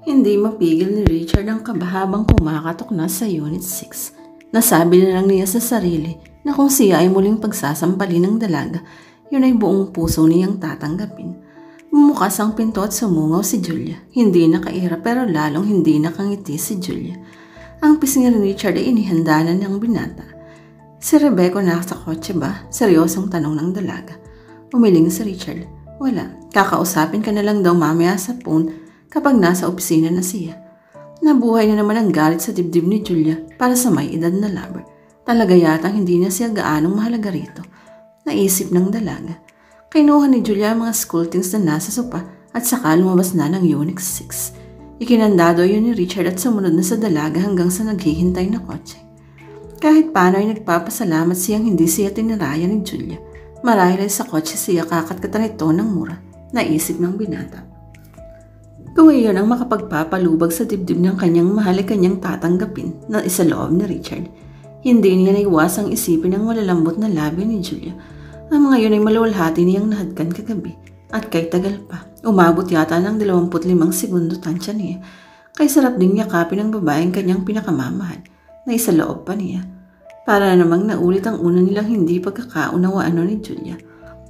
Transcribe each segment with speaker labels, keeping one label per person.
Speaker 1: Hindi mapigil ni Richard ang kaba habang kumakatok na sa Unit 6. Nasabi na lang niya sa sarili na kung siya ay muling pagsasampalin ng dalaga, yun ay buong puso niyang tatanggapin. Bumukas ang pinto at sumungaw si Julia. Hindi nakaira pero lalong hindi nakangiti si Julia. Ang pisngi ni Richard ay inihanda na ng binata. Si Rebecca nasa kotse ba? Seryosong tanong ng dalaga. Umiling si Richard. Wala, kakausapin ka na lang daw mamaya sa phone kapag nasa opisina na siya. Nabuhay na naman ang galit sa dibdib ni Julia para sa may edad na lover. Talaga yatang hindi na siya gaanong mahalaga rito. Naisip ng dalaga. Kinuha ni Julia ang mga school things na nasa sopa at saka lumabas na ng Unit 6. Ikinandado yun ni Richard at sumunod na sa dalaga hanggang sa naghihintay na kotse. Kahit paano ay nagpapasalamat siyang hindi siya tiniraya ni Julia. Marahil ay sa kotse siya kakatkatan ito ng mura. Naisip ng binata. Kung iyon ang makapagpapalubag sa dibdib ng kanyang mahal ay kanyang tatanggapin na isaloob ni Richard. Hindi niya naiwasang isipin ang malalambot na labi ni Julia. Ang mga yun ay maluwalhati niyang nahadkan kagabi. At kay tagal pa, umabot yata ng 25 segundo tansya niya. Kay sarap ding yakapin ng babaeng kanyang pinakamamahal na isaloob pa niya. Para namang naulit ang una nilang hindi pagkakaunawaan ni Julia.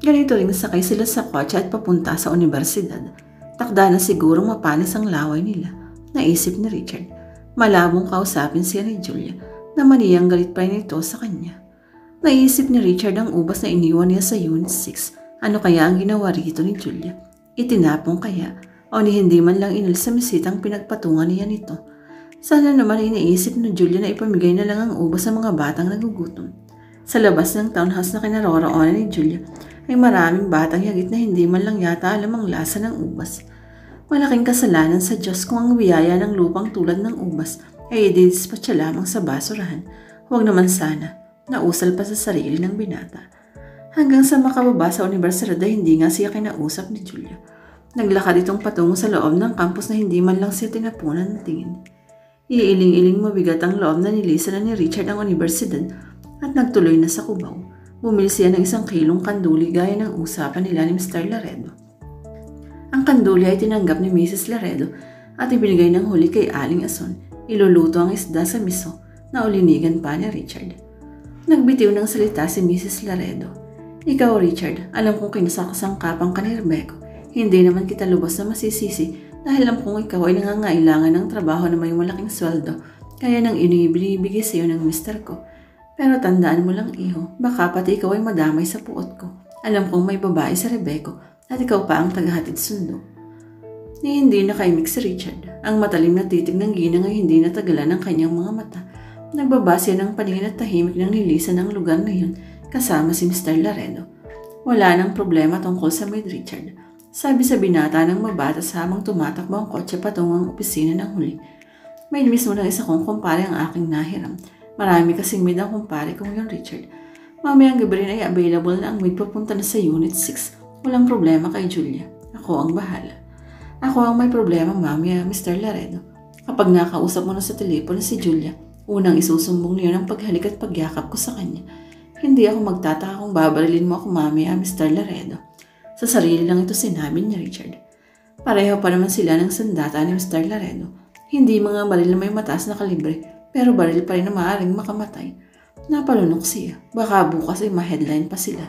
Speaker 1: Ganito rin sakay sila sa kotse at papunta sa universidad. Takda na siguro mapanis ang laway nila, naisip ni Richard. Malabong kausapin siya ni Julia na maniyang galit pa rin ito sa kanya. Naisip ni Richard ang ubas na iniwan niya sa Unit 6. Ano kaya ang ginawa rito ni Julia? Itinapong kaya o ni hindi man lang inalis sa mesitang pinagpatungan niya nito? Sana naman ay naisip ni Julia na ipamigay na lang ang ubas sa mga batang nagugutom. Sa labas ng townhouse na kinaroroonan ni Julia, ay maraming batang higit na hindi man lang yata alam ang lasa ng ubas. Malaking kasalanan sa Diyos kung ang biyaya ng lupang tulad ng ubas ay ididispatcha lamang sa basurahan. Huwag naman sana, nausal pa sa sarili ng binata. Hanggang sa makababa sa universidad ay hindi nga siya kinausap ni Julia. Naglakad itong patungo sa loob ng campus na hindi man lang siya tinapunan ng tingin. Iiling-iling mabigat ang loob na nilisan na ni Richard ang universidad at nagtuloy na sa kubaw. Bumili siya ng 1 kilong kanduli gaya ng usapan nila ni Mr. Laredo. Ang kanduli ay tinanggap ni Mrs. Laredo at ibinigay ng huli kay Aling Ason. Iluluto ang isda sa miso na ulinigan pa ni Richard. Nagbitiw ng salita si Mrs. Laredo. Ikaw, Richard, alam kong kinasakasangkapan ka ni Rebecca. Hindi naman kita lubos na masisisi dahil alam kong ikaw ay nangangailangan ng trabaho na may malaking sweldo kaya nang inibigay sa iyo ng mister ko. Pero tandaan mo lang, iho, baka pati ikaw ay madamay sa puot ko. Alam kong may babae sa Rebecca at ikaw pa ang tagahatid sundo. Hindi nakaimik si Richard. Ang matalim na titig ng ginang ay hindi natagalan ng kanyang mga mata. Nagbaba siya ng paningin at tahimik ng nilisan ng lugar na yun kasama si Mr. Laredo. Wala nang problema tungkol sa maid Richard. Sabi sa binata ng mabatas habang tumatakbo ang kotse patungo ang opisina ng huli. Maid mismo ng isa kong kumpare ang aking nahiram. Marami kasing maid ang kumpare kong yun, Richard. Mamayang gabi rin ay available na ang maid papunta na sa Unit 6. Walang problema kay Julia. Ako ang bahala. Ako ang may problema, mamaya, Mr. Laredo. Kapag nakausap mo na sa telepono si Julia, unang isusumbong niyo ng paghalik at pagyakap ko sa kanya. Hindi ako magtataka kung babarilin mo ako mamaya, Mr. Laredo. Sa sarili lang ito sinabi ni Richard. Pareho pa naman sila ng sandata ni Mr. Laredo. Hindi mga baril na may mataas na kalibre, pero baril pa rin na maaaring makamatay. Napalunok siya. Baka bukas ay ma-headline pa sila.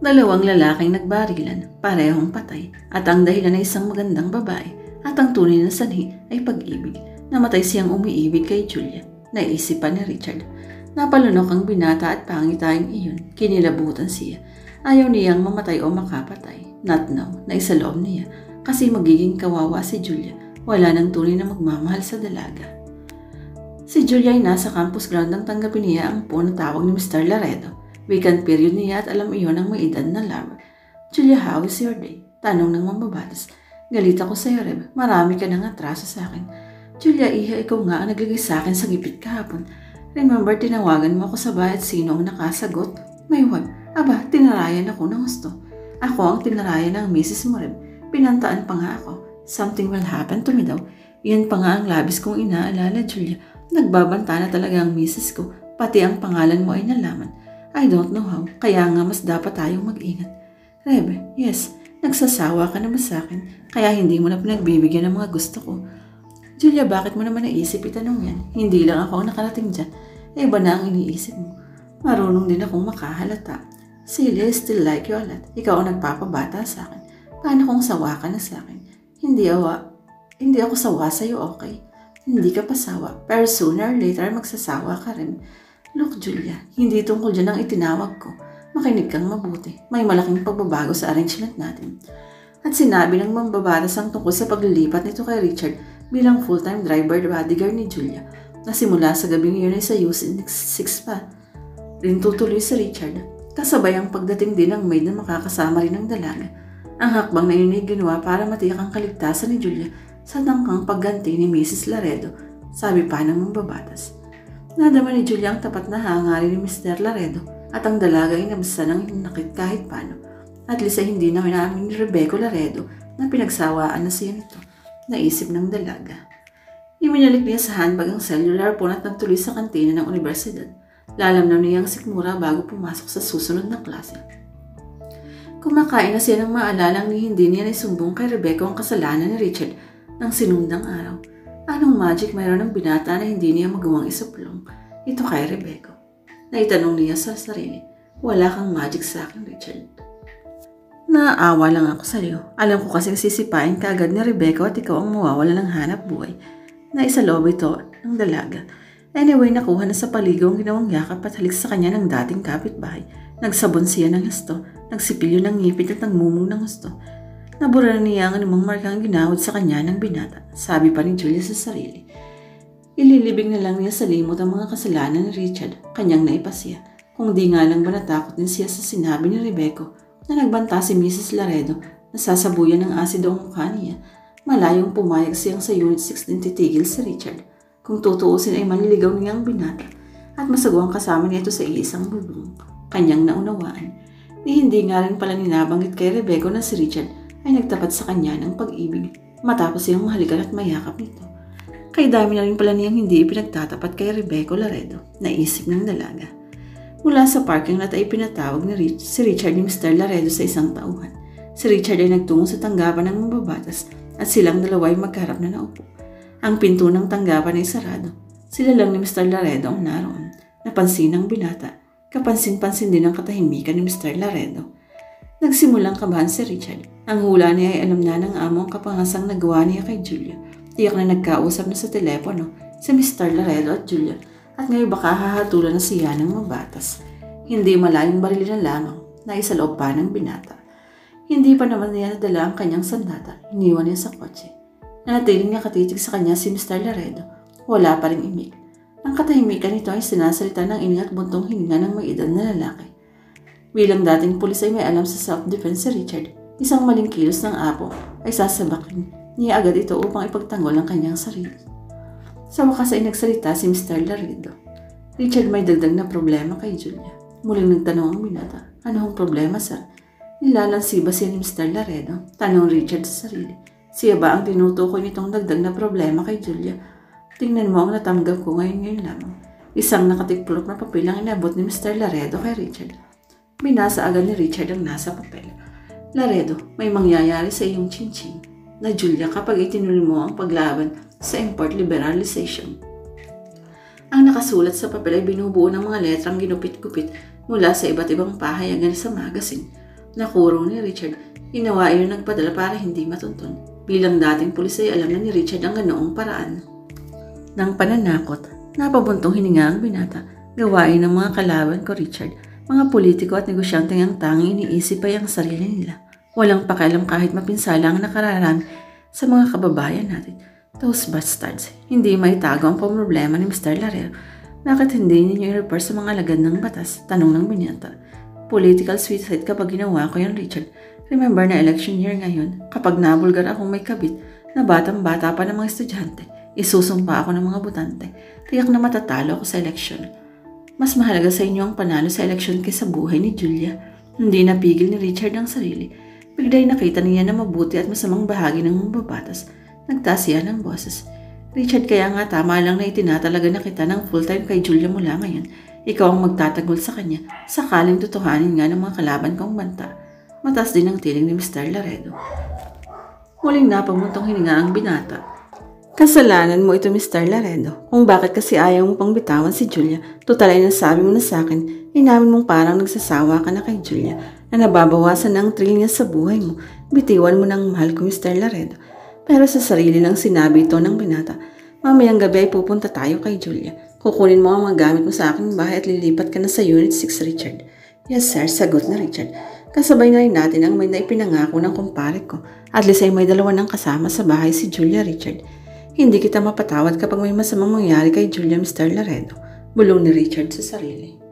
Speaker 1: Dalawang lalaking nagbarilan, parehong patay, at ang dahilan ay isang magandang babae, at ang tunay na sanhi ay pag-ibig. Namatay siyang umiibig kay Julia. Naisip pa ni Richard. Napalunok ang binata at pangitayang iyon. Kinilabutan siya. Ayaw niyang mamatay o makapatay. Not now, na isaloob niya, kasi magiging kawawa si Julia. Wala nang tunay na magmamahal sa dalaga. Si Julia ay nasa campus ground nang tanggapin niya ang phone na tawag ni Mr. Laredo. Weekend period niya at alam iyon ang may edad na lover. Julia, how is your day? Tanong ng mambabatas. Galit ako sa'yo, Reb. Marami ka nang atraso sa akin. Julia, iha, ikaw nga ang naglagay sa akin sa gipit kahapon. Remember, tinawagan mo ako sa bahay at sino ang nakasagot? May what? Aba, tinarayan ako ng gusto. Ako ang tinarayan ng Mrs. mo, Reb. Pinantaan pa nga ako. Something will happen to me daw. Iyan pa nga ang labis kong inaalala, Julia. Nagbabanta na talaga ang Mrs. ko. Pati ang pangalan mo ay nalaman. I don't know how, kaya nga mas dapat tayong mag-ingat. Rebe, yes, Nagsasawa ka na ba sa akin? Kaya hindi mo na pinagbibigyan ng mga gusto ko. Julia, bakit mo naman naisip itanong yan? Hindi lang ako ang nakarating dyan. Iba na ang iniisip mo. Marunong din akong makahalata. Celia, I still like you a lot. Ikaw ang nagpapabata sa akin. Paano kung sawa ka na sa akin? Hindi ako sawa sa'yo, okay? Hindi ka pasawa. Pero sooner or later, magsasawa ka rin. Look, Julia, hindi tungkol dyan ang itinawag ko. Makinig kang mabuti. May malaking pagbabago sa arrangement natin. At sinabi ng mambabatas ang tungkol sa paglilipat nito kay Richard bilang full-time driver bodyguard ni Julia na simula sa gabing yun ay sa Unit 6 pa. Rin tutuloy si Richard. Kasabay ang pagdating din ng maid na makakasama rin ng dalaga. Ang hakbang na yun ay ginawa para matiyak ang kaligtasan ni Julia sa tangkang pagganti ni Mrs. Laredo, sabi pa ng mambabatas. Nadama ni Julia ang tapat na hangarin ni Mr. Laredo at ang dalaga ay nabasa ng hinakit kahit paano. At least ay hindi na inamin ni Rebecca Laredo na pinagsawaan na siya nito. Naisip ng dalaga. Iminalik niya sa handbag ang cellular phone at nagtuloy sa kantina ng universidad. Lalamnaw niya ang sikmura bago pumasok sa susunod na klase. Kumakain na siya ng maalalang ni hindi niya naisumbong kay Rebecca ang kasalanan ni Richard ng sinundang araw. Anong magic mayroon ng binata na hindi niya magawang isuplong? Ito kay Rebecca. Naitanong niya sa sarili. Wala kang magic sa akin, Richard. Naaawa lang ako sa iyo. Alam ko kasing sisipain ka agad ni Rebecca at ikaw ang mawawala ng hanap buhay. Naisaloob ito ng dalaga. Anyway, nakuha na sa paligaw ang ginawang yakap at halik sa kanya ng dating kapitbahay. Nagsabon siya ng husto, nagsipilyo ng ngipin at nagmumong ng husto. Nabura niya ang anumang markang ginawad sa kanya ng binata, sabi pa ni Julia sa sarili. Ililibing na lang niya sa limot ang mga kasalanan ni Richard, kanyang naipasya. Kung di nga lang ba natakot din siya sa sinabi ni Rebecca na nagbanta si Mrs. Laredo na sasabuyan ng asido ang mukha niya. Malayong pumayag siyang sa Unit 6 din titigil si Richard. Kung tutuusin ay manliligaw niya ang binata at masagawang kasama niya ito sa iisang bubong. Kanyang naunawaan. Ni hindi nga rin pala ninabanggit kay Rebecca na si Richard ay nagtapat sa kanya ng pag-ibig matapos siyang mahalikan at mayakap nito. Kay dami na rin pala niyang hindi ipinagtatapat kay Rebecca Laredo, naisip ng dalaga. Mula sa parking lot ay pinatawag ni si Richard ni Mr. Laredo sa isang tauhan. Si Richard ay nagtungo sa tanggapan ng mambabatas at silang dalawa ay magkarap na naupo. Ang pinto ng tanggapan ay sarado. Sila lang ni Mr. Laredo ang naroon. Napansin ng binata. Kapansin-pansin din ang katahimikan ni Mr. Laredo. Nagsimulang kabahan si Richard. Ang hula niya ay alam na ng amo ang kapangasang nagawa niya kay Julia. Tiyak na nagkausap na sa telepono si Mr. Laredo at Julia at ngayon baka hahatulan na siya ng mabatas. Hindi malayong barili na lamang na isaloob pa ng binata. Hindi pa naman niya nadala ang kanyang sandata. Iniwan niya sa kotse. Nanatiling nakatitig sa kanya si Mr. Laredo. Wala pa rin imik. Ang katahimikan nito ay sinasalita ng ining at buntong hininga ng may edad na lalaki. Bilang dating pulis ay may alam sa self-defense si Richard. Isang maling kilos ng apo ay sasabakin niya agad ito upang ipagtanggol ang kanyang sarili. Sa wakas ay nagsalita si Mr. Laredo. Richard, may dagdag na problema kay Julia. Muling nagtanong ang binata. Ano ang problema, sir? Nilalansi ba siya ni Mr. Laredo? Tanong Richard sa sarili. Siya ba ang tinutukoy nitong dagdag na problema kay Julia? Tingnan mo ang natanggap ko ngayon lamang. Isang nakatikplok na papel ang inabot ni Mr. Laredo kay Richard. Binasa agad ni Richard ang nasa papel. Laredo, may mangyayari sa iyong chin-chin na Julia kapag itinuloy mo ang paglaban sa import liberalization. Ang nakasulat sa papel ay binubuo ng mga letrang ginupit-gupit mula sa iba't ibang pahayagan sa magazine. Nakuro ni Richard, ginawa iyon nagpadala para hindi matuntun. Bilang dating pulis ay alam na ni Richard ang ganoong paraan ng pananakot. Napabuntong hininga ang binata. Gawain ng mga kalaban ko, Richard. Mga politiko at negosyante ang tanging iniisip ay ang sarili nila. Walang pakialam kahit mapinsala ang nakararami sa mga kababayan natin. Those bastards, hindi maitago ang problema ni Mr. Laredo. Bakit hindi ninyo i-refer sa mga alagad ng batas? Tanong ng binata. Political suicide kapag ginawa ko yan, Richard. Remember na election year ngayon, kapag nabulgar akong may kabit na batang-bata pa ng mga estudyante, isusumpa ako ng mga butante. Tiyak na matatalo ako sa eleksyon. Mas mahalaga sa inyo ang panalo sa eleksyon kaysa buhay ni Julia. Hindi napigil ni Richard ang sarili. Bigla'y nakita niya na mabuti at masamang bahagi ng mababatas. Nagtaas siya ng boses. Richard, kaya nga tama lang na itinatalaga na kita ng full-time kay Julia mula ngayon. Ikaw ang magtatagol sa kanya. Sakaling tutuhanin nga ng mga kalaban kong banta. Mataas din ang tiling ni Mr. Laredo. Muling napamuntong hininga ang binata. Kasalanan mo ito, Mr. Laredo. Kung bakit kasi ayaw mo pang bitawan si Julia, total ay nasabi mo na sa akin, inamin mong parang nagsasawa ka na kay Julia, na nababawasan na ang thrill niya sa buhay mo. Bitiwan mo ng mahal ko, Mr. Laredo. Pero sa sarili lang sinabi ito ng binata. Mamayang gabi ay pupunta tayo kay Julia. Kukunin mo ang mga gamit mo sa aking bahay at lilipat ka na sa Unit 6, Richard. Yes, sir, sagot na Richard. Kasabay na rin natin ang may naipinangako ng kumpare ko. At least ay may dalawa ng kasama sa bahay si Julia, Richard. Hindi kita mapatawad kapag may masamang mangyari kay Julia, Mr. Laredo. Bulong ni Richard sa sarili.